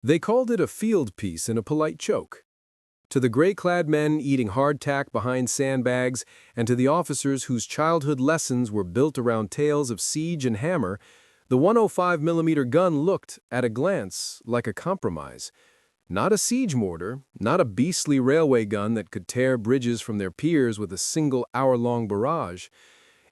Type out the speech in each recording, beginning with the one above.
They called it a field piece in a polite joke. To the gray-clad men eating hardtack behind sandbags, and to the officers whose childhood lessons were built around tales of siege and hammer, the 105 millimeter gun looked, at a glance, like a compromise. Not a siege mortar, not a beastly railway gun that could tear bridges from their piers with a single hour-long barrage.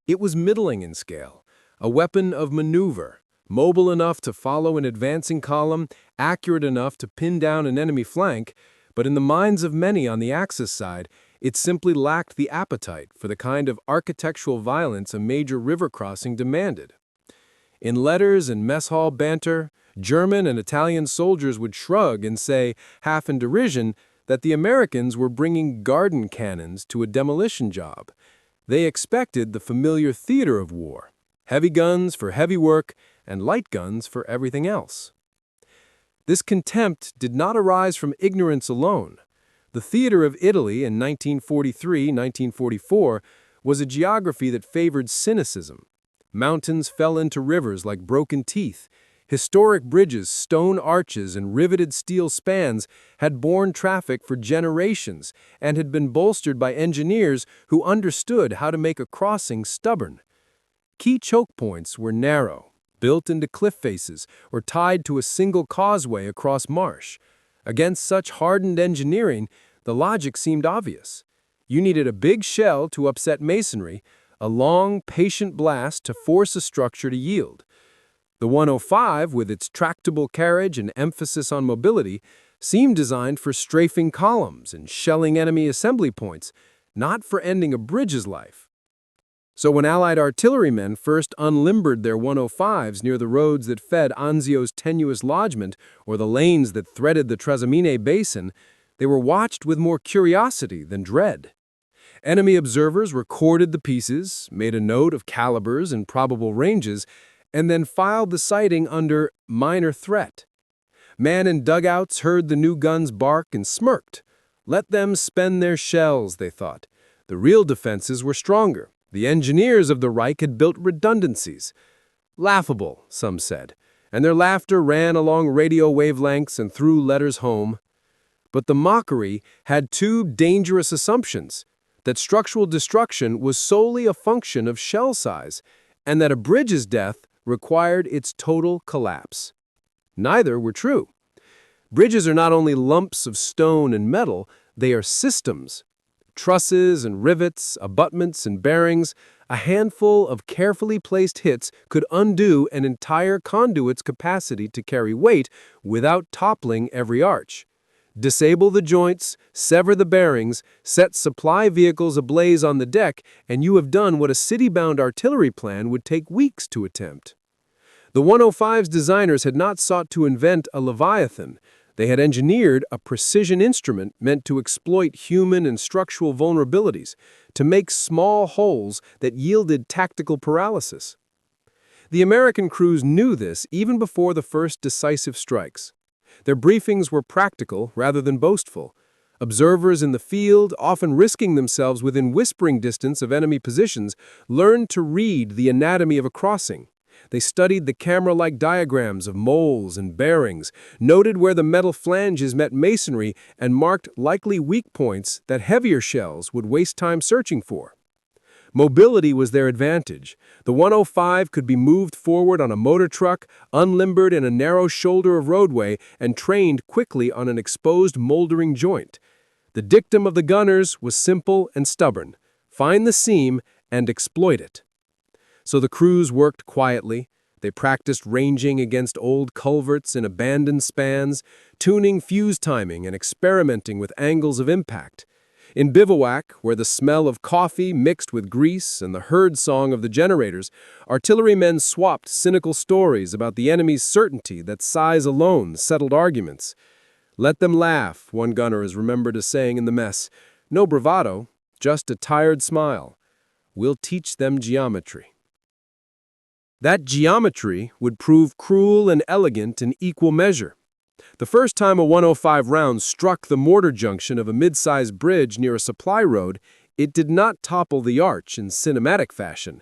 It was middling in scale, a weapon of maneuver, mobile enough to follow an advancing column, accurate enough to pin down an enemy flank, but in the minds of many on the Axis side, it simply lacked the appetite for the kind of architectural violence a major river crossing demanded. In letters and mess hall banter, German and Italian soldiers would shrug and say, half in derision, that the Americans were bringing garden cannons to a demolition job. They expected the familiar theater of war, heavy guns for heavy work and light guns for everything else. This contempt did not arise from ignorance alone. The theater of Italy in 1943-1944 was a geography that favored cynicism. Mountains fell into rivers like broken teeth. Historic bridges, stone arches, and riveted steel spans had borne traffic for generations and had been bolstered by engineers who understood how to make a crossing stubborn. Key choke points were narrow, built into cliff faces, or tied to a single causeway across marsh. Against such hardened engineering, the logic seemed obvious. You needed a big shell to upset masonry, a long, patient blast to force a structure to yield. The 105, with its tractable carriage and emphasis on mobility, seemed designed for strafing columns and shelling enemy assembly points, not for ending a bridge's life. So when Allied artillerymen first unlimbered their 105s near the roads that fed Anzio's tenuous lodgment or the lanes that threaded the Trasimene basin, they were watched with more curiosity than dread. Enemy observers recorded the pieces, made a note of calibers and probable ranges, and then filed the sighting under minor threat. Men in dugouts heard the new guns bark and smirked. Let them spend their shells, they thought. The real defenses were stronger. The engineers of the Reich had built redundancies. Laughable, some said, and their laughter ran along radio wavelengths and through letters home. But the mockery had two dangerous assumptions: that structural destruction was solely a function of shell size, and that a bridge's death required its total collapse. Neither were true. Bridges are not only lumps of stone and metal, they are systems. Trusses and rivets, abutments and bearings, a handful of carefully placed hits could undo an entire conduit's capacity to carry weight without toppling every arch. Disable the joints, sever the bearings, set supply vehicles ablaze on the deck, and you have done what a city-bound artillery plan would take weeks to attempt. The 105's designers had not sought to invent a Leviathan. They had engineered a precision instrument meant to exploit human and structural vulnerabilities, to make small holes that yielded tactical paralysis. The American crews knew this even before the first decisive strikes. Their briefings were practical rather than boastful. Observers in the field, often risking themselves within whispering distance of enemy positions, learned to read the anatomy of a crossing. They studied the camera-like diagrams of moles and bearings, noted where the metal flanges met masonry, and marked likely weak points that heavier shells would waste time searching for. Mobility was their advantage. The 105 could be moved forward on a motor truck, unlimbered in a narrow shoulder of roadway, and trained quickly on an exposed moldering joint. The dictum of the gunners was simple and stubborn: find the seam and exploit it. So the crews worked quietly. They practiced ranging against old culverts in abandoned spans, tuning fuse timing and experimenting with angles of impact. In bivouac, where the smell of coffee mixed with grease and the herd song of the generators, artillerymen swapped cynical stories about the enemy's certainty that size alone settled arguments. "Let them laugh," one gunner is remembered as saying in the mess. "No bravado, just a tired smile. We'll teach them geometry." That geometry would prove cruel and elegant in equal measure. The first time a 105 round struck the mortar junction of a mid-sized bridge near a supply road, it did not topple the arch in cinematic fashion.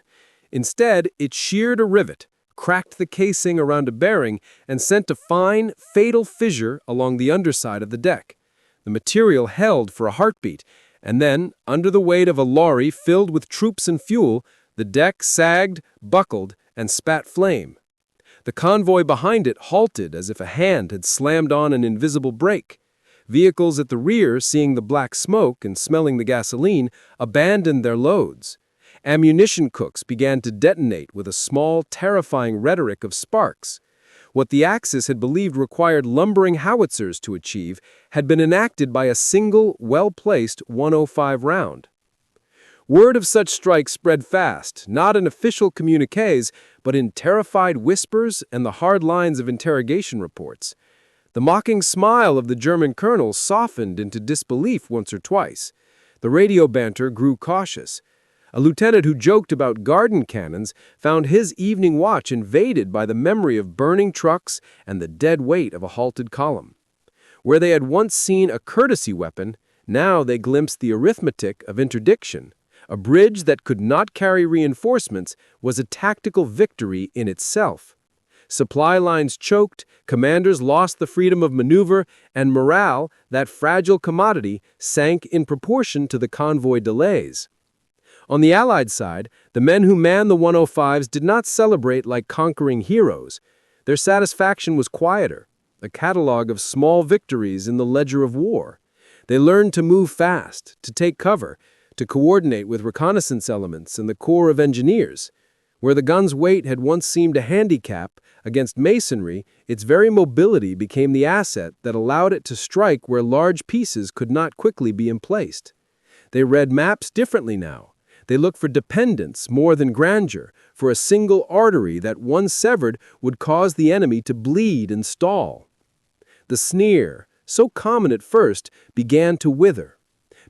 Instead, it sheared a rivet, cracked the casing around a bearing, and sent a fine, fatal fissure along the underside of the deck. The material held for a heartbeat, and then, under the weight of a lorry filled with troops and fuel, the deck sagged, buckled, and spat flame. The convoy behind it halted as if a hand had slammed on an invisible brake. Vehicles at the rear, seeing the black smoke and smelling the gasoline, abandoned their loads. Ammunition cooks began to detonate with a small, terrifying rhetoric of sparks. What the Axis had believed required lumbering howitzers to achieve had been enacted by a single, well-placed 105 round. Word of such strikes spread fast, not in official communiques, but in terrified whispers and the hard lines of interrogation reports. The mocking smile of the German colonel softened into disbelief once or twice. The radio banter grew cautious. A lieutenant who joked about garden cannons found his evening watch invaded by the memory of burning trucks and the dead weight of a halted column. Where they had once seen a courtesy weapon, now they glimpsed the arithmetic of interdiction. A bridge that could not carry reinforcements was a tactical victory in itself. Supply lines choked, commanders lost the freedom of maneuver, and morale, that fragile commodity, sank in proportion to the convoy delays. On the Allied side, the men who manned the 105s did not celebrate like conquering heroes. Their satisfaction was quieter, a catalogue of small victories in the ledger of war. They learned to move fast, to take cover, to coordinate with reconnaissance elements and the Corps of Engineers. Where the gun's weight had once seemed a handicap against masonry, its very mobility became the asset that allowed it to strike where large pieces could not quickly be emplaced. They read maps differently now. They looked for dependence more than grandeur, for a single artery that, once severed, would cause the enemy to bleed and stall. The sneer, so common at first, began to wither.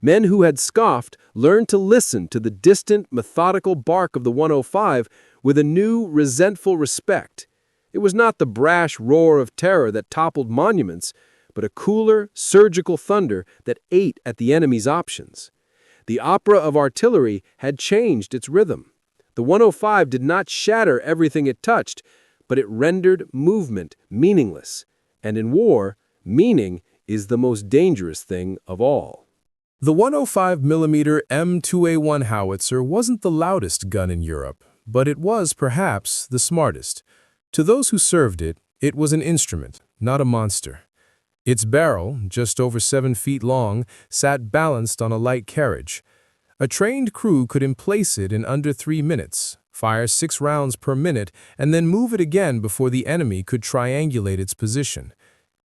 Men who had scoffed learned to listen to the distant, methodical bark of the 105 with a new, resentful respect. It was not the brash roar of terror that toppled monuments, but a cooler, surgical thunder that ate at the enemy's options. The opera of artillery had changed its rhythm. The 105 did not shatter everything it touched, but it rendered movement meaningless. And in war, meaning is the most dangerous thing of all. The 105mm M2A1 howitzer wasn't the loudest gun in Europe, but it was, perhaps, the smartest. To those who served it, it was an instrument, not a monster. Its barrel, just over 7 feet long, sat balanced on a light carriage. A trained crew could emplace it in under 3 minutes, fire 6 rounds per minute, and then move it again before the enemy could triangulate its position.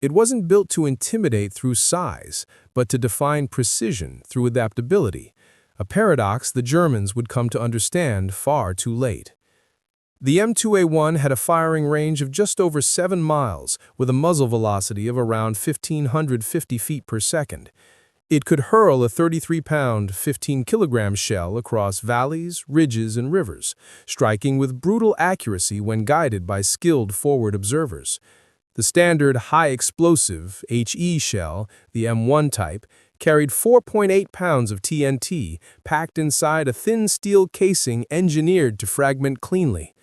It wasn't built to intimidate through size, but to define precision through adaptability, a paradox the Germans would come to understand far too late. The M2A1 had a firing range of just over 7 miles, with a muzzle velocity of around 1,550 feet per second. It could hurl a 33-pound, 15-kilogram shell across valleys, ridges, and rivers, striking with brutal accuracy when guided by skilled forward observers. The standard high-explosive HE shell, the M1 type, carried 4.8 pounds of TNT packed inside a thin steel casing engineered to fragment cleanly.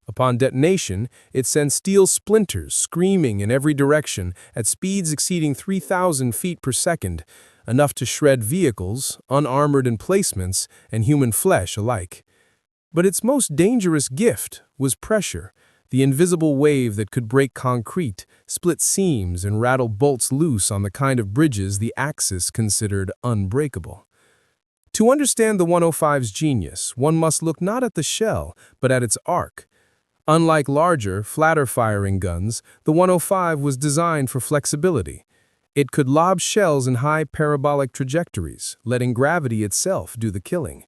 Upon detonation, it sent steel splinters screaming in every direction at speeds exceeding 3,000 feet per second, enough to shred vehicles, unarmored emplacements, and human flesh alike. But its most dangerous gift was pressure, the invisible wave that could break concrete, split seams, and rattle bolts loose on the kind of bridges the Axis considered unbreakable. To understand the 105's genius, one must look not at the shell, but at its arc. Unlike larger, flatter-firing guns, the 105 was designed for flexibility. It could lob shells in high parabolic trajectories, letting gravity itself do the killing.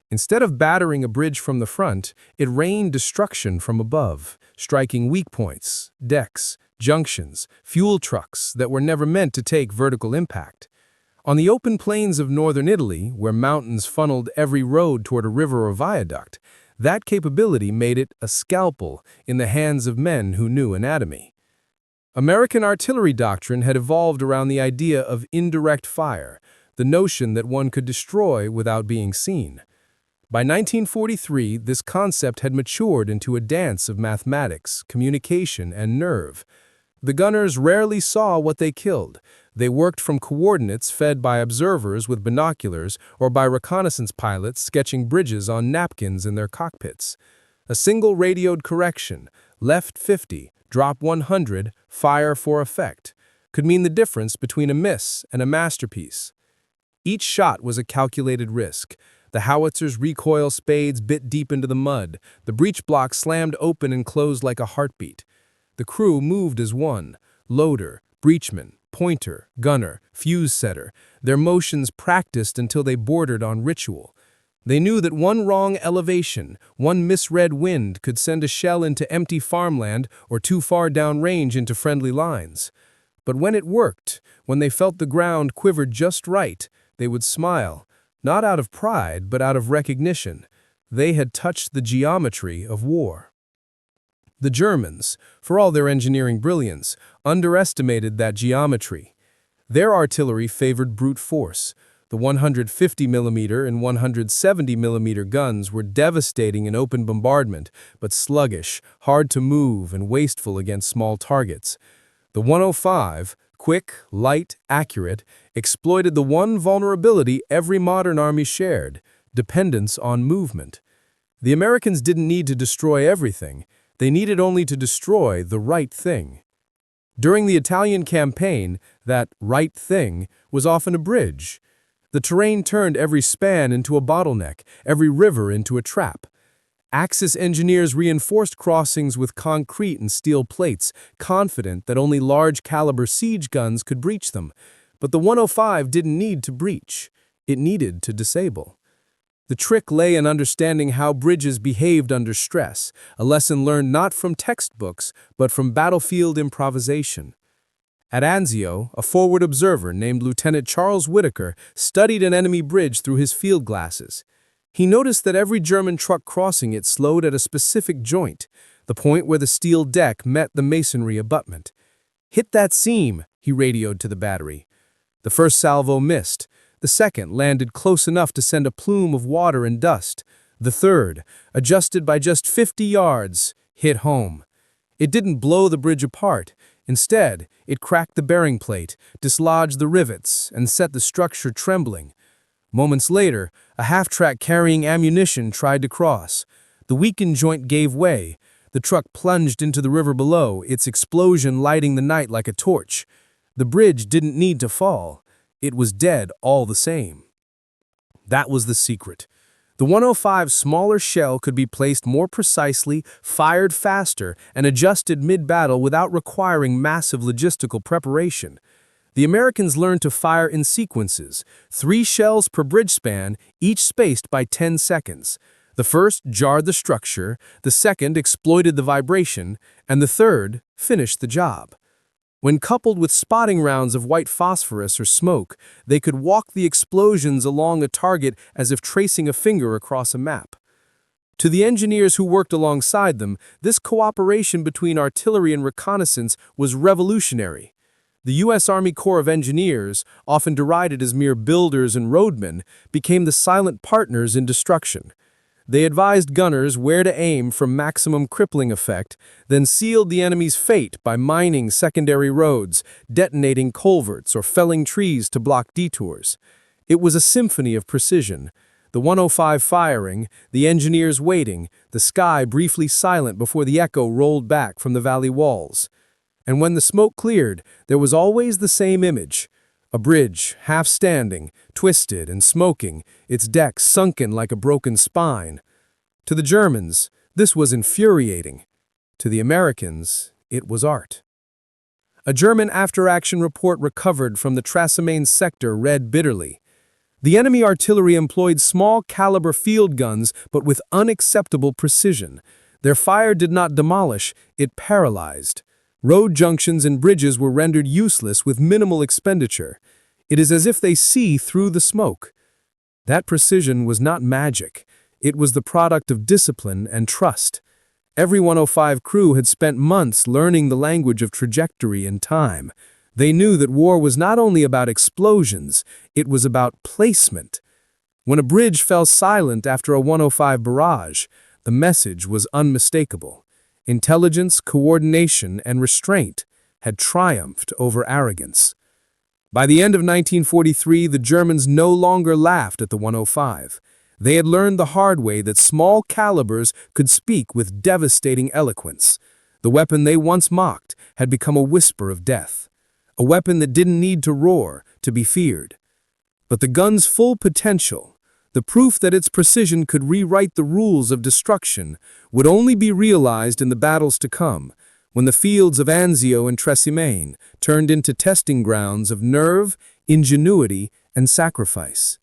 Instead of battering a bridge from the front, it rained destruction from above, striking weak points, decks, junctions, fuel trucks that were never meant to take vertical impact. On the open plains of northern Italy, where mountains funneled every road toward a river or viaduct, that capability made it a scalpel in the hands of men who knew anatomy. American artillery doctrine had evolved around the idea of indirect fire, the notion that one could destroy without being seen. By 1943, this concept had matured into a dance of mathematics, communication, and nerve. The gunners rarely saw what they killed. They worked from coordinates fed by observers with binoculars or by reconnaissance pilots sketching bridges on napkins in their cockpits. A single radioed correction, left 50, drop 100, fire for effect, could mean the difference between a miss and a masterpiece. Each shot was a calculated risk. The howitzer's recoil spades bit deep into the mud. The breech block slammed open and closed like a heartbeat. The crew moved as one: loader, breechman, pointer, gunner, fuse setter, their motions practiced until they bordered on ritual. They knew that one wrong elevation, one misread wind could send a shell into empty farmland or too far downrange into friendly lines. But when it worked, when they felt the ground quivered just right, they would smile, not out of pride but out of recognition. They had touched the geometry of war. The Germans, for all their engineering brilliance, underestimated that geometry. Their artillery favored brute force. The 150mm and 170mm guns were devastating in open bombardment, but sluggish, hard to move, and wasteful against small targets. The 105, quick, light, accurate, exploited the one vulnerability every modern army shared: dependence on movement. The Americans didn't need to destroy everything. They needed only to destroy the right thing. During the Italian campaign, that right thing was often a bridge. The terrain turned every span into a bottleneck, every river into a trap. Axis engineers reinforced crossings with concrete and steel plates, confident that only large-caliber siege guns could breach them. But the 105 didn't need to breach. It needed to disable. The trick lay in understanding how bridges behaved under stress, a lesson learned not from textbooks, but from battlefield improvisation. At Anzio, a forward observer named Lieutenant Charles Whitaker studied an enemy bridge through his field glasses. He noticed that every German truck crossing it slowed at a specific joint, the point where the steel deck met the masonry abutment. "Hit that seam," he radioed to the battery. The first salvo missed. The second landed close enough to send a plume of water and dust. The third, adjusted by just 50 yards, hit home. It didn't blow the bridge apart. Instead, it cracked the bearing plate, dislodged the rivets, and set the structure trembling. Moments later, a half-track carrying ammunition tried to cross. The weakened joint gave way. The truck plunged into the river below, its explosion lighting the night like a torch. The bridge didn't need to fall. It was dead all the same. That was the secret. The 105's smaller shell could be placed more precisely, fired faster, and adjusted mid-battle without requiring massive logistical preparation. The Americans learned to fire in sequences, 3 shells per bridge span, each spaced by 10 seconds. The first jarred the structure, the second exploited the vibration, and the third finished the job. When coupled with spotting rounds of white phosphorus or smoke, they could walk the explosions along a target as if tracing a finger across a map. To the engineers who worked alongside them, this cooperation between artillery and reconnaissance was revolutionary. The U.S. Army Corps of Engineers, often derided as mere builders and roadmen, became the silent partners in destruction. They advised gunners where to aim for maximum crippling effect, then sealed the enemy's fate by mining secondary roads, detonating culverts, or felling trees to block detours. It was a symphony of precision. The 105 firing, the engineers waiting, the sky briefly silent before the echo rolled back from the valley walls. And when the smoke cleared, there was always the same image. A bridge, half standing, twisted and smoking, its deck sunken like a broken spine. To the Germans, this was infuriating. To the Americans, it was art. A German after-action report recovered from the Trasimene sector read bitterly. The enemy artillery employed small-caliber field guns, but with unacceptable precision. Their fire did not demolish, it paralyzed. Road junctions and bridges were rendered useless with minimal expenditure. It is as if they see through the smoke. That precision was not magic. It was the product of discipline and trust. Every 105 crew had spent months learning the language of trajectory and time. They knew that war was not only about explosions, it was about placement. When a bridge fell silent after a 105 barrage, the message was unmistakable. Intelligence, coordination, and restraint had triumphed over arrogance. By the end of 1943, the Germans no longer laughed at the 105. They had learned the hard way that small calibers could speak with devastating eloquence. The weapon they once mocked had become a whisper of death, a weapon that didn't need to roar to be feared. But the gun's full potential, the proof that its precision could rewrite the rules of destruction, would only be realized in the battles to come, when the fields of Anzio and Tresimain turned into testing grounds of nerve, ingenuity, and sacrifice.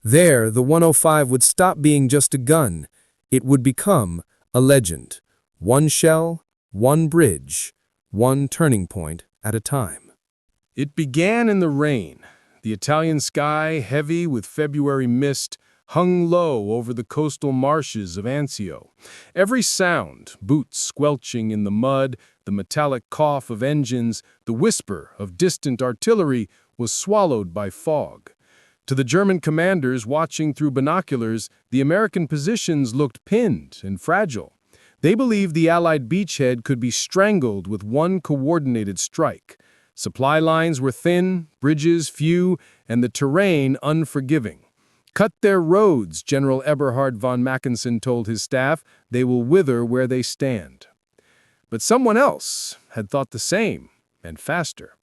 There, the 105 would stop being just a gun. It would become a legend. One shell, one bridge, one turning point at a time. It began in the rain. The Italian sky, heavy with February mist, hung low over the coastal marshes of Anzio. Every sound, boots squelching in the mud, the metallic cough of engines, the whisper of distant artillery, was swallowed by fog. To the German commanders watching through binoculars, the American positions looked pinned and fragile. They believed the Allied beachhead could be strangled with one coordinated strike. Supply lines were thin, bridges few, and the terrain unforgiving. "Cut their roads," General Eberhard von Mackensen told his staff. "They will wither where they stand." But someone else had thought the same, and faster.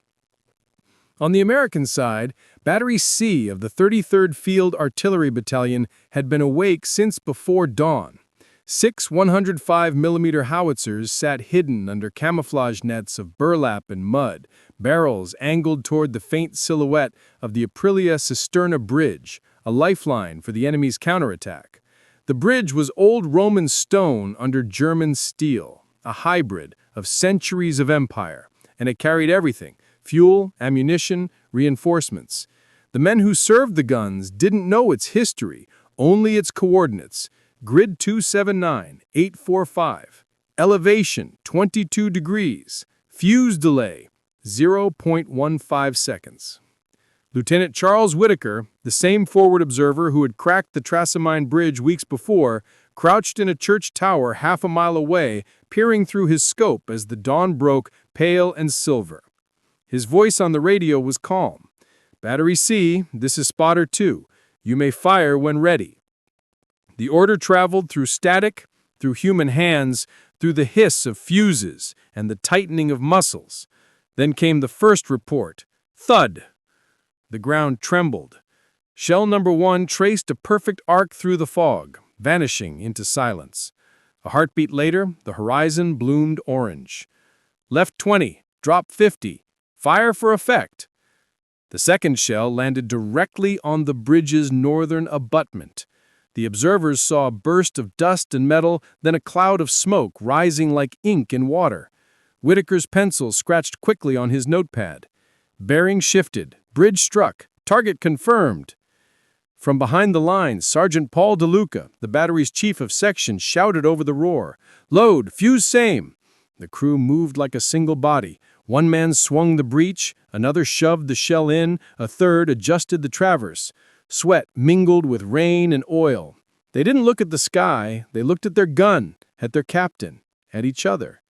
On the American side, Battery C of the 33rd Field Artillery Battalion had been awake since before dawn. 6 105mm howitzers sat hidden under camouflage nets of burlap and mud, barrels angled toward the faint silhouette of the Aprilia Cisterna Bridge, a lifeline for the enemy's counterattack. The bridge was old Roman stone under German steel, a hybrid of centuries of empire, and it carried everything: fuel, ammunition, reinforcements. The men who served the guns didn't know its history, only its coordinates: grid 279, 845, elevation 22 degrees, fuse delay 0.15 seconds. Lieutenant Charles Whitaker, the same forward observer who had cracked the Trasimene Bridge weeks before, crouched in a church tower half a mile away, peering through his scope as the dawn broke, pale and silver. His voice on the radio was calm. "Battery C, this is Spotter 2. You may fire when ready." The order traveled through static, through human hands, through the hiss of fuses and the tightening of muscles. Then came the first report. Thud! The ground trembled. Shell number 1 traced a perfect arc through the fog, vanishing into silence. A heartbeat later, the horizon bloomed orange. Left 20, drop 50, fire for effect. The second shell landed directly on the bridge's northern abutment. The observers saw a burst of dust and metal, then a cloud of smoke rising like ink in water. Whitaker's pencil scratched quickly on his notepad. Bearing shifted, bridge struck, target confirmed. From behind the lines, Sergeant Paul DeLuca, the battery's chief of section, shouted over the roar. "Load, fuse same." The crew moved like a single body. One man swung the breech, another shoved the shell in, a third adjusted the traverse. Sweat mingled with rain and oil. They didn't look at the sky, they looked at their gun, at their captain, at each other.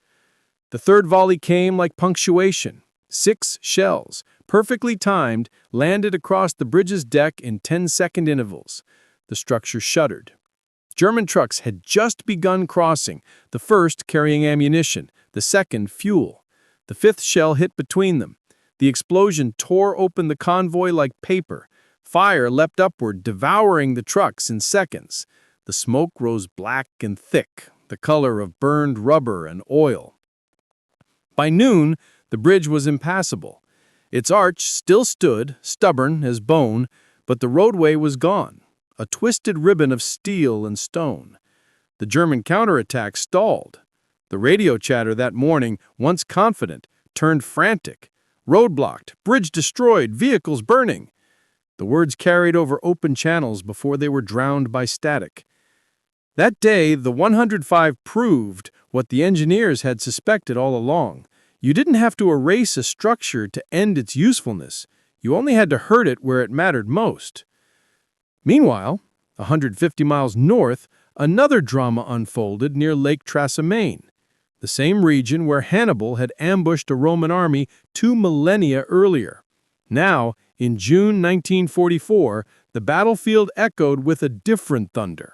The third volley came like punctuation. 6 shells, perfectly timed, landed across the bridge's deck in 10-second intervals. The structure shuddered. German trucks had just begun crossing, the first carrying ammunition, the second fuel. The 5th shell hit between them. The explosion tore open the convoy like paper. Fire leapt upward, devouring the trucks in seconds. The smoke rose black and thick, the color of burned rubber and oil. By noon, the bridge was impassable. Its arch still stood, stubborn as bone, but the roadway was gone, a twisted ribbon of steel and stone. The German counterattack stalled. The radio chatter that morning, once confident, turned frantic. Roadblocked, bridge destroyed, vehicles burning. The words carried over open channels before they were drowned by static. That day, the 105 proved what the engineers had suspected all along. You didn't have to erase a structure to end its usefulness. You only had to hurt it where it mattered most. Meanwhile, 150 miles north, another drama unfolded near Lake Trasimene, the same region where Hannibal had ambushed a Roman army 2 millennia earlier. Now, in June 1944, the battlefield echoed with a different thunder.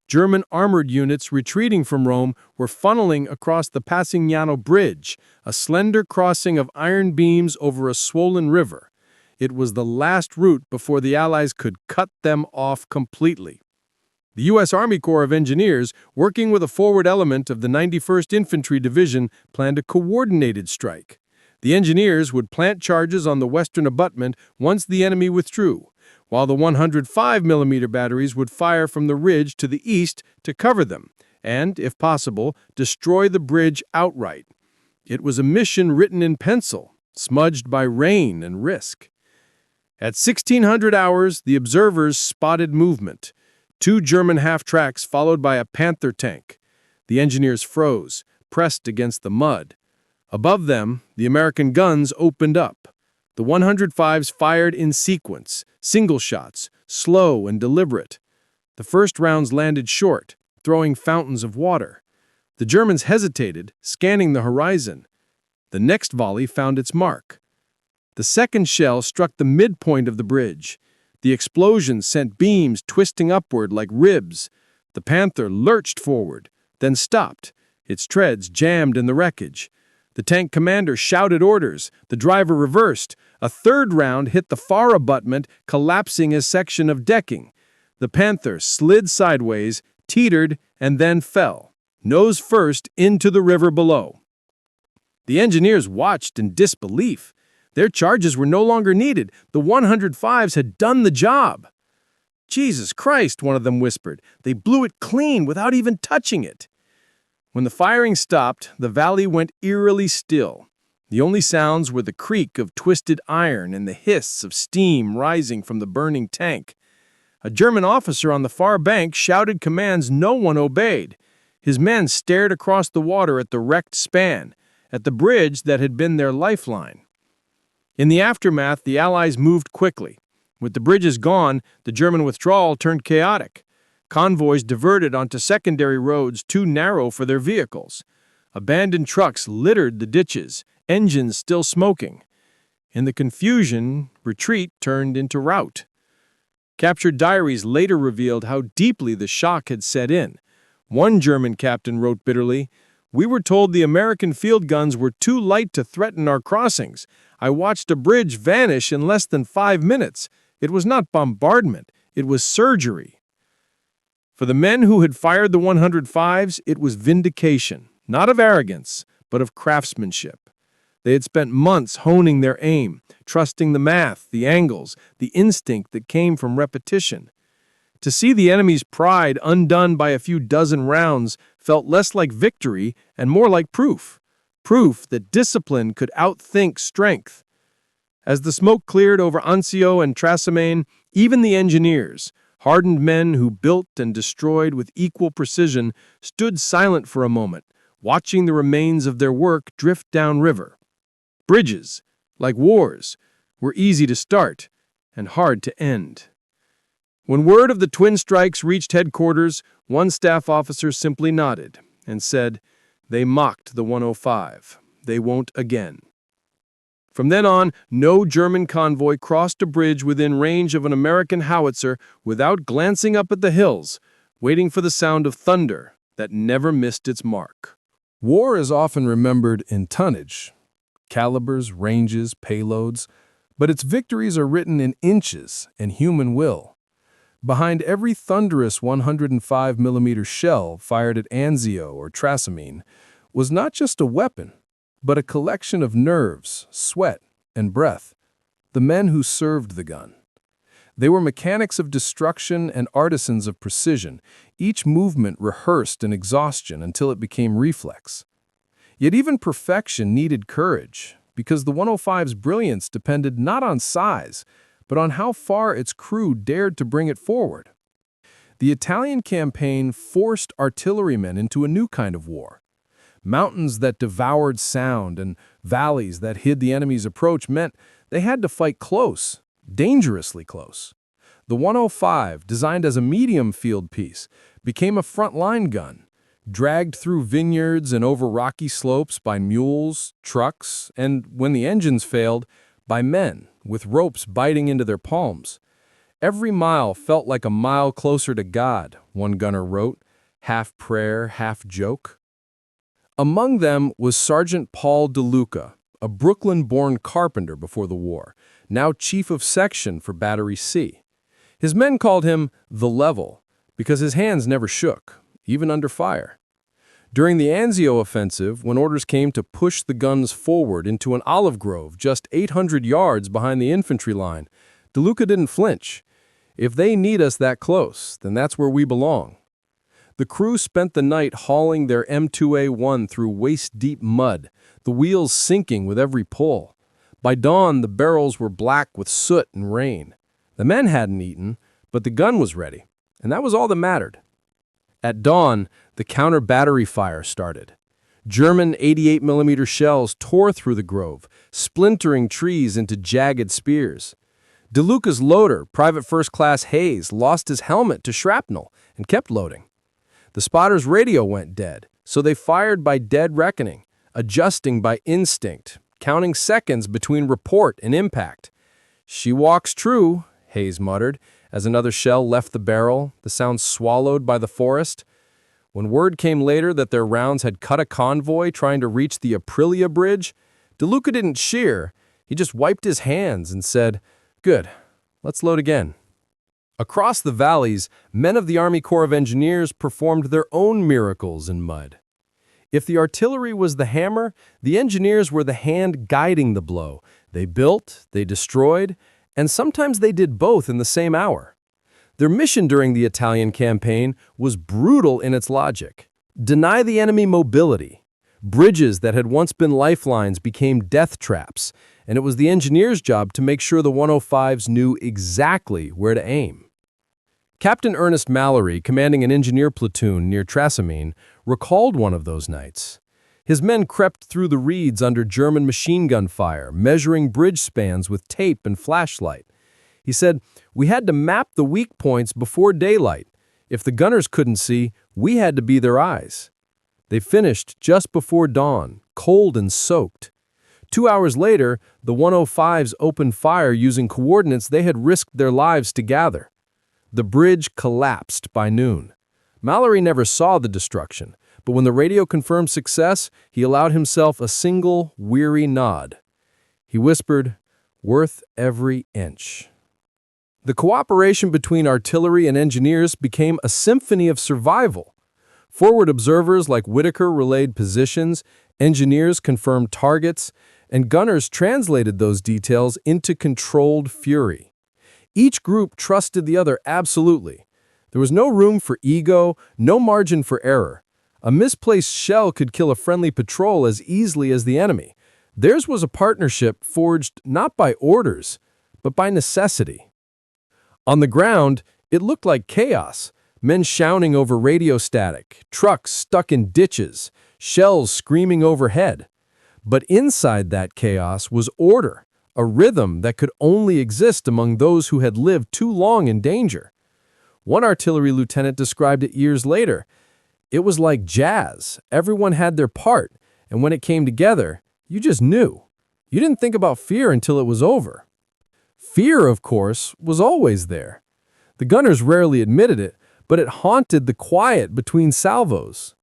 German armored units retreating from Rome were funneling across the Pasignano Bridge, a slender crossing of iron beams over a swollen river. It was the last route before the Allies could cut them off completely. The U.S. Army Corps of Engineers, working with a forward element of the 91st Infantry Division, planned a coordinated strike. The engineers would plant charges on the western abutment once the enemy withdrew, while the 105mm batteries would fire from the ridge to the east to cover them and, if possible, destroy the bridge outright. It was a mission written in pencil, smudged by rain and risk. At 1600 hours, the observers spotted movement. 2 German half-tracks followed by a Panther tank. The engineers froze, pressed against the mud. Above them, the American guns opened up. The 105s fired in sequence, single shots, slow and deliberate. The first rounds landed short, throwing fountains of water. The Germans hesitated, scanning the horizon. The next volley found its mark. The second shell struck the midpoint of the bridge. The explosion sent beams twisting upward like ribs. The Panther lurched forward, then stopped, its treads jammed in the wreckage. The tank commander shouted orders. The driver reversed. A third round hit the far abutment, collapsing a section of decking. The Panther slid sideways, teetered, and then fell, nose first, into the river below. The engineers watched in disbelief. Their charges were no longer needed. The 105s had done the job. "Jesus Christ," one of them whispered. "They blew it clean without even touching it." When the firing stopped, the valley went eerily still. The only sounds were the creak of twisted iron and the hiss of steam rising from the burning tank. A German officer on the far bank shouted commands no one obeyed. His men stared across the water at the wrecked span, at the bridge that had been their lifeline. In the aftermath, the Allies moved quickly. With the bridges gone, the German withdrawal turned chaotic. Convoys diverted onto secondary roads too narrow for their vehicles. Abandoned trucks littered the ditches, engines still smoking. In the confusion, retreat turned into rout. Captured diaries later revealed how deeply the shock had set in. One German captain wrote bitterly, "We were told the American field guns were too light to threaten our crossings. I watched a bridge vanish in less than 5 minutes. It was not bombardment, it was surgery." For the men who had fired the 105s, it was vindication, not of arrogance, but of craftsmanship. They had spent months honing their aim, trusting the math, the angles, the instinct that came from repetition. To see the enemy's pride undone by a few dozen rounds felt less like victory and more like proof that discipline could outthink strength. As the smoke cleared over Anzio and Trasimene, even the engineers, hardened men who built and destroyed with equal precision, stood silent for a moment, watching the remains of their work drift downriver. Bridges, like wars, were easy to start and hard to end. When word of the twin strikes reached headquarters, one staff officer simply nodded and said, "They mocked the 105. They won't again." From then on, no German convoy crossed a bridge within range of an American howitzer without glancing up at the hills, waiting for the sound of thunder that never missed its mark. War is often remembered in tonnage, calibers, ranges, payloads, but its victories are written in inches and human will. Behind every thunderous 105mm shell fired at Anzio or Trasimene was not just a weapon, but a collection of nerves, sweat, and breath, the men who served the gun. They were mechanics of destruction and artisans of precision, each movement rehearsed in exhaustion until it became reflex. Yet even perfection needed courage, because the 105's brilliance depended not on size, but on how far its crew dared to bring it forward. The Italian campaign forced artillerymen into a new kind of war. Mountains that devoured sound and valleys that hid the enemy's approach meant they had to fight close, dangerously close. The 105, designed as a medium field piece, became a front-line gun, dragged through vineyards and over rocky slopes by mules, trucks, and, when the engines failed, by men, with ropes biting into their palms. Every mile felt like a mile closer to God, one gunner wrote, half prayer, half joke. Among them was Sergeant Paul DeLuca, a Brooklyn-born carpenter before the war, now chief of section for Battery C. His men called him the Level because his hands never shook, even under fire. During the Anzio offensive, when orders came to push the guns forward into an olive grove just 800 yards behind the infantry line, DeLuca didn't flinch. If they need us that close, then that's where we belong. The crew spent the night hauling their M2A1 through waist-deep mud, the wheels sinking with every pull. By dawn, the barrels were black with soot and rain. The men hadn't eaten, but the gun was ready, and that was all that mattered. At dawn, the counter-battery fire started. German 88mm shells tore through the grove, splintering trees into jagged spears. DeLuca's loader, Private First Class Hayes, lost his helmet to shrapnel and kept loading. The spotter's radio went dead, so they fired by dead reckoning, adjusting by instinct, counting seconds between report and impact. "She walks true," Hayes muttered, as another shell left the barrel, the sound swallowed by the forest. When word came later that their rounds had cut a convoy trying to reach the Aprilia Bridge, DeLuca didn't cheer. He just wiped his hands and said, "Good, let's load again." Across the valleys, men of the Army Corps of Engineers performed their own miracles in mud. If the artillery was the hammer, the engineers were the hand guiding the blow. They built, they destroyed, and sometimes they did both in the same hour. Their mission during the Italian campaign was brutal in its logic. Deny the enemy mobility. Bridges that had once been lifelines became death traps, and it was the engineers' job to make sure the 105s knew exactly where to aim. Captain Ernest Mallory, commanding an engineer platoon near Trasimene, recalled one of those nights. His men crept through the reeds under German machine gun fire, measuring bridge spans with tape and flashlight. He said, "We had to map the weak points before daylight. If the gunners couldn't see, we had to be their eyes." They finished just before dawn, cold and soaked. 2 hours later, the 105s opened fire using coordinates they had risked their lives to gather. The bridge collapsed by noon. Mallory never saw the destruction, but when the radio confirmed success, he allowed himself a single, weary nod. He whispered, "Worth every inch." The cooperation between artillery and engineers became a symphony of survival. Forward observers like Whitaker relayed positions, engineers confirmed targets, and gunners translated those details into controlled fury. Each group trusted the other absolutely. There was no room for ego, no margin for error. A misplaced shell could kill a friendly patrol as easily as the enemy. Theirs was a partnership forged not by orders, but by necessity. On the ground, it looked like chaos. Men shouting over radio static, trucks stuck in ditches, shells screaming overhead. But inside that chaos was order, a rhythm that could only exist among those who had lived too long in danger. One artillery lieutenant described it years later. It was like jazz. Everyone had their part, and when it came together, you just knew. You didn't think about fear until it was over. Fear, of course, was always there. The gunners rarely admitted it, but it haunted the quiet between salvos.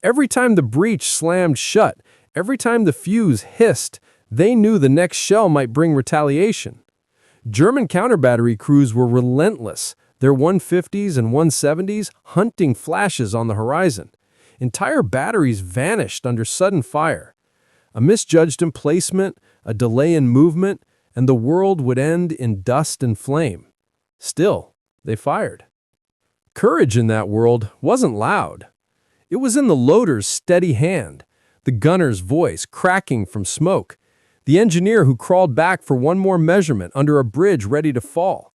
Every time the breech slammed shut, every time the fuse hissed, they knew the next shell might bring retaliation. German counter-battery crews were relentless, their 150s and 170s hunting flashes on the horizon. Entire batteries vanished under sudden fire. A misjudged emplacement, a delay in movement, and the world would end in dust and flame. Still, they fired. Courage in that world wasn't loud. It was in the loader's steady hand, the gunner's voice cracking from smoke, the engineer who crawled back for one more measurement under a bridge ready to fall.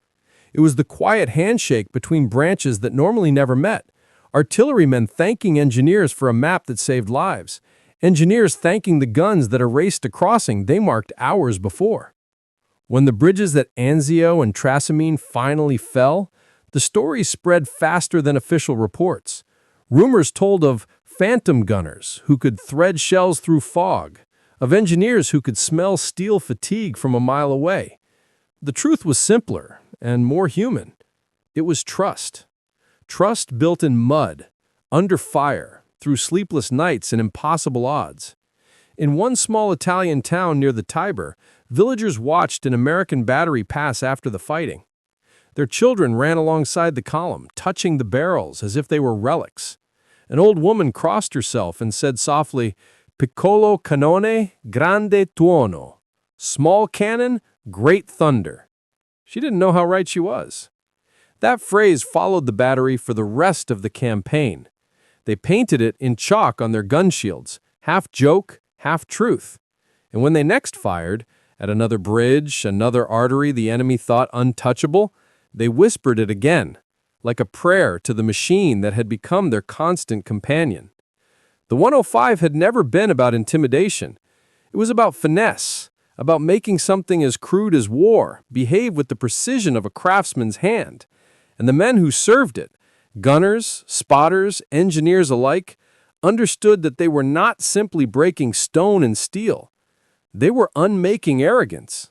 It was the quiet handshake between branches that normally never met, artillerymen thanking engineers for a map that saved lives, engineers thanking the guns that erased a crossing they marked hours before. When the bridges at Anzio and Trasimene finally fell, the story spread faster than official reports. Rumors told of phantom gunners who could thread shells through fog, of engineers who could smell steel fatigue from a mile away. The truth was simpler and more human. It was trust. Trust built in mud, under fire, through sleepless nights and impossible odds. In one small Italian town near the Tiber, villagers watched an American battery pass after the fighting. Their children ran alongside the column, touching the barrels as if they were relics. An old woman crossed herself and said softly, "Piccolo cannone, grande tuono." Small cannon, great thunder. She didn't know how right she was. That phrase followed the battery for the rest of the campaign. They painted it in chalk on their gun shields, half joke, half truth. And when they next fired, at another bridge, another artery the enemy thought untouchable, they whispered it again, like a prayer to the machine that had become their constant companion. The 105 had never been about intimidation. It was about finesse, about making something as crude as war behave with the precision of a craftsman's hand. And the men who served it, gunners, spotters, engineers alike, understood that they were not simply breaking stone and steel. They were unmaking arrogance.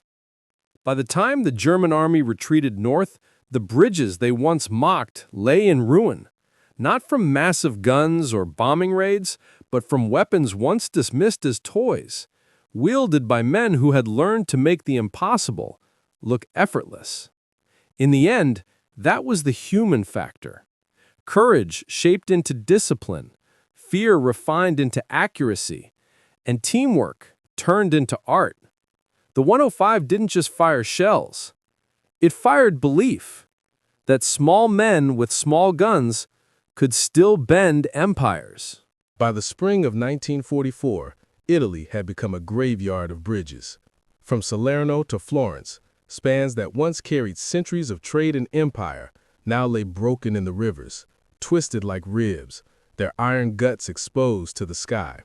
By the time the German army retreated north, the bridges they once mocked lay in ruin, not from massive guns or bombing raids, but from weapons once dismissed as toys, wielded by men who had learned to make the impossible look effortless. In the end, that was the human factor. Courage shaped into discipline, fear refined into accuracy, and teamwork turned into art. The 105 didn't just fire shells. It fired belief that small men with small guns could still bend empires. By the spring of 1944, Italy had become a graveyard of bridges. From Salerno to Florence, spans that once carried centuries of trade and empire now lay broken in the rivers, twisted like ribs, their iron guts exposed to the sky.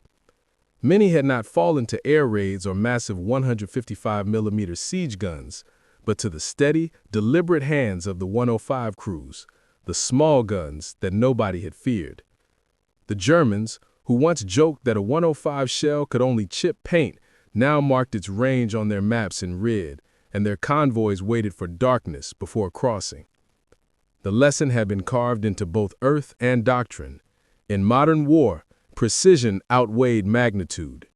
Many had not fallen to air raids or massive 155mm siege guns, but to the steady, deliberate hands of the 105 crews, the small guns that nobody had feared. The Germans, who once joked that a 105 shell could only chip paint, now marked its range on their maps in red, and their convoys waited for darkness before crossing. The lesson had been carved into both earth and doctrine. In modern war, precision outweighed magnitude.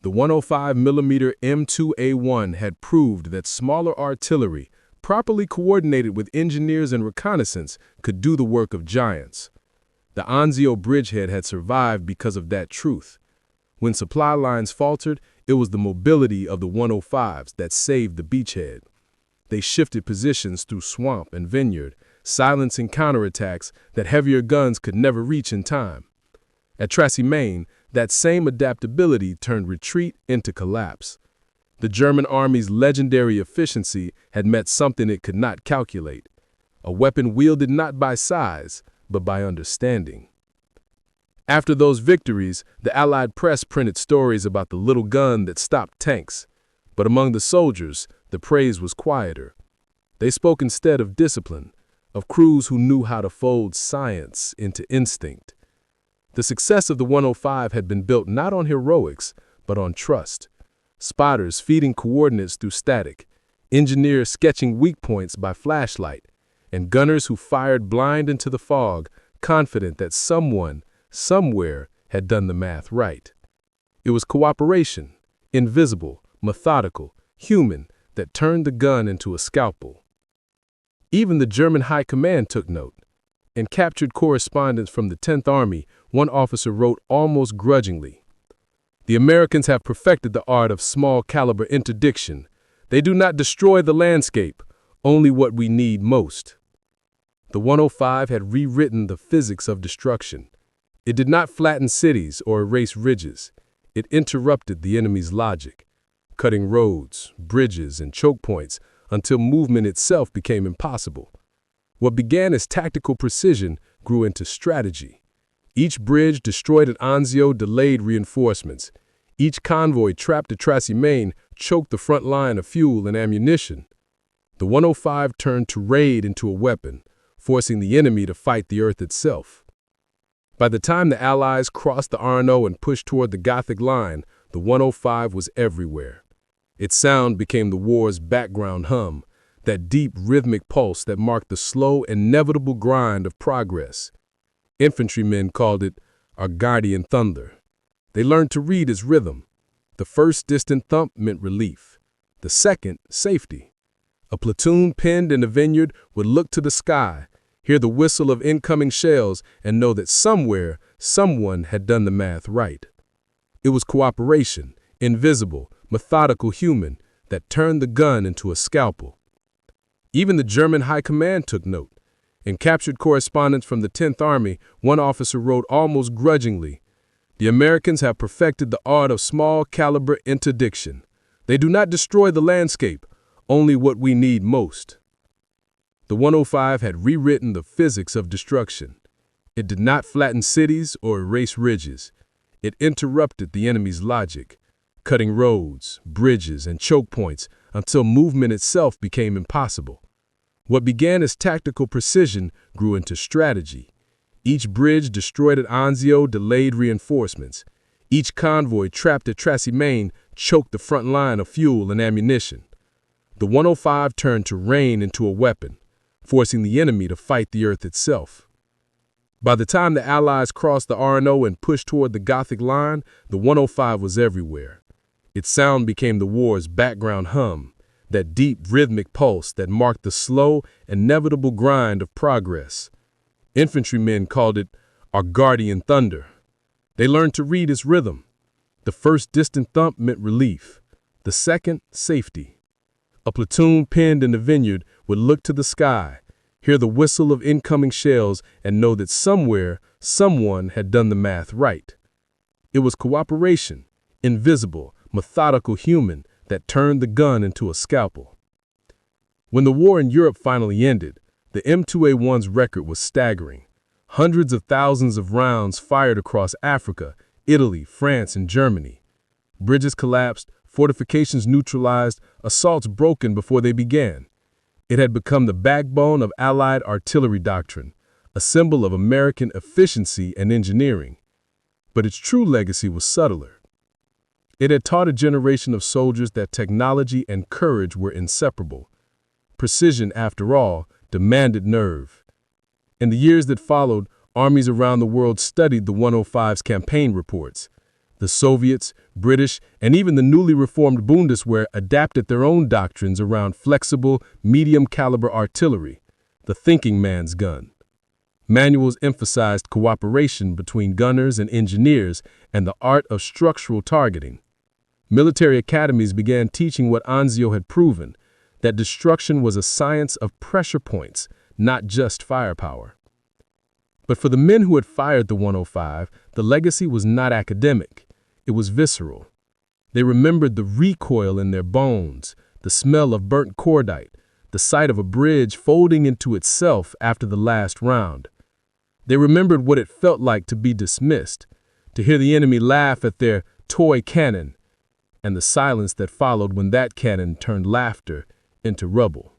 The 105mm M2A1 had proved that smaller artillery, properly coordinated with engineers and reconnaissance, could do the work of giants. The Anzio bridgehead had survived because of that truth. When supply lines faltered, it was the mobility of the 105s that saved the beachhead. They shifted positions through swamp and vineyard, silencing counterattacks that heavier guns could never reach in time. At Trasimene, that same adaptability turned retreat into collapse. The German army's legendary efficiency had met something it could not calculate, a weapon wielded not by size, but by understanding. After those victories, the Allied press printed stories about the little gun that stopped tanks. But among the soldiers, the praise was quieter. They spoke instead of discipline, of crews who knew how to fold science into instinct. The success of the 105 had been built not on heroics, but on trust. Spotters feeding coordinates through static, engineers sketching weak points by flashlight, and gunners who fired blind into the fog, confident that someone, somewhere, had done the math right. It was cooperation, invisible, methodical, human, that turned the gun into a scalpel. Even the German High Command took note. In captured correspondence from the 10th Army, one officer wrote almost grudgingly, "The Americans have perfected the art of small-caliber interdiction. They do not destroy the landscape, only what we need most." The 105 had rewritten the physics of destruction. It did not flatten cities or erase ridges. It interrupted the enemy's logic, cutting roads, bridges, and choke points until movement itself became impossible. What began as tactical precision grew into strategy. Each bridge destroyed at Anzio delayed reinforcements. Each convoy trapped at Trasimene choked the front line of fuel and ammunition. The 105 turned to raid into a weapon, forcing the enemy to fight the earth itself. By the time the Allies crossed the Arno and pushed toward the Gothic line, the 105 was everywhere. Its sound became the war's background hum, that deep rhythmic pulse that marked the slow, inevitable grind of progress. Infantrymen called it our guardian thunder. They learned to read its rhythm. The first distant thump meant relief. The second, safety. A platoon pinned in a vineyard would look to the sky, hear the whistle of incoming shells, and know that somewhere, someone had done the math right. It was cooperation, invisible, methodical human, that turned the gun into a scalpel. Even the German high command took note. In captured correspondence from the 10th Army, one officer wrote almost grudgingly, "The Americans have perfected the art of small caliber interdiction. They do not destroy the landscape, only what we need most." The 105 had rewritten the physics of destruction. It did not flatten cities or erase ridges. It interrupted the enemy's logic, cutting roads, bridges, and choke points until movement itself became impossible. What began as tactical precision grew into strategy. Each bridge destroyed at Anzio delayed reinforcements. Each convoy trapped at Trasimene choked the front line of fuel and ammunition. The 105 turned to rain into a weapon, forcing the enemy to fight the earth itself. By the time the Allies crossed the Arno and pushed toward the Gothic line, the 105 was everywhere. Its sound became the war's background hum, that deep rhythmic pulse that marked the slow, inevitable grind of progress. Infantrymen called it our guardian thunder. They learned to read its rhythm. The first distant thump meant relief. The second, safety. A platoon pinned in the vineyard would look to the sky, hear the whistle of incoming shells, and know that somewhere, someone had done the math right. It was cooperation, invisible, methodical human, that turned the gun into a scalpel. When the war in Europe finally ended, the M2A1's record was staggering. Hundreds of thousands of rounds fired across Africa, Italy, France, and Germany. Bridges collapsed, fortifications neutralized, assaults broken before they began. It had become the backbone of Allied artillery doctrine, a symbol of American efficiency and engineering. But its true legacy was subtler. It had taught a generation of soldiers that technology and courage were inseparable. Precision, after all, demanded nerve. In the years that followed, armies around the world studied the 105's campaign reports. The Soviets, British, and even the newly reformed Bundeswehr adapted their own doctrines around flexible, medium-caliber artillery, the thinking man's gun. Manuals emphasized cooperation between gunners and engineers and the art of structural targeting. Military academies began teaching what Anzio had proven, that destruction was a science of pressure points, not just firepower. But for the men who had fired the 105, the legacy was not academic. It was visceral. They remembered the recoil in their bones, the smell of burnt cordite, the sight of a bridge folding into itself after the last round. They remembered what it felt like to be dismissed, to hear the enemy laugh at their toy cannon, and the silence that followed when that cannon turned laughter into rubble.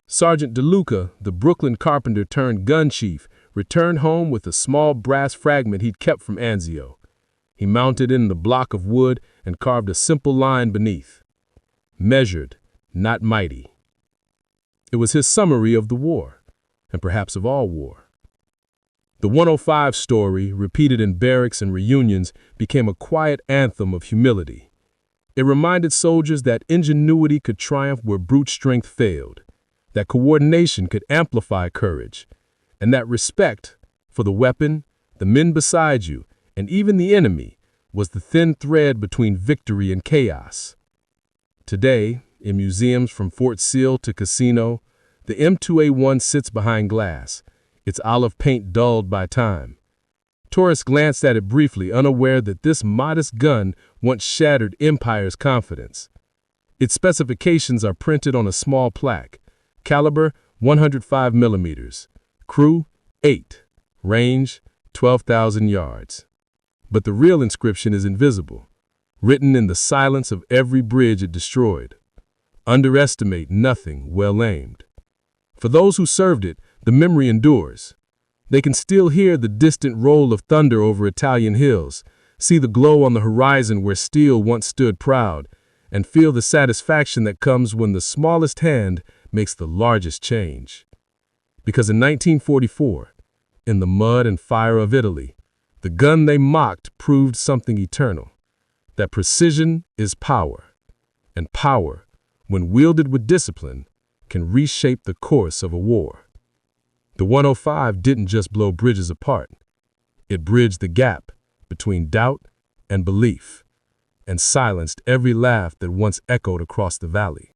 Sergeant DeLuca, the Brooklyn carpenter turned gun chief, returned home with a small brass fragment he'd kept from Anzio. He mounted it in the block of wood and carved a simple line beneath. Measured, not mighty. It was his summary of the war, and perhaps of all war. The 105 story, repeated in barracks and reunions, became a quiet anthem of humility. It reminded soldiers that ingenuity could triumph where brute strength failed, that coordination could amplify courage, and that respect for the weapon, the men beside you, and even the enemy was the thin thread between victory and chaos. Today, in museums from Fort Sill to Casino, the M2A1 sits behind glass, its olive paint dulled by time. Tourists glanced at it briefly, unaware that this modest gun once shattered empire's confidence. Its specifications are printed on a small plaque. Caliber 105 millimeters. Crew 8. Range 12,000 yards. But the real inscription is invisible. written in the silence of every bridge it destroyed. Underestimate nothing well aimed. For those who served it, the memory endures. They can still hear the distant roll of thunder over Italian hills, see the glow on the horizon where steel once stood proud, and feel the satisfaction that comes when the smallest hand makes the largest change. Because in 1944, in the mud and fire of Italy, the gun they mocked proved something eternal, that precision is power, and power, when wielded with discipline, can reshape the course of a war. The 105 didn't just blow bridges apart. It bridged the gap between doubt and belief, and silenced every laugh that once echoed across the valley.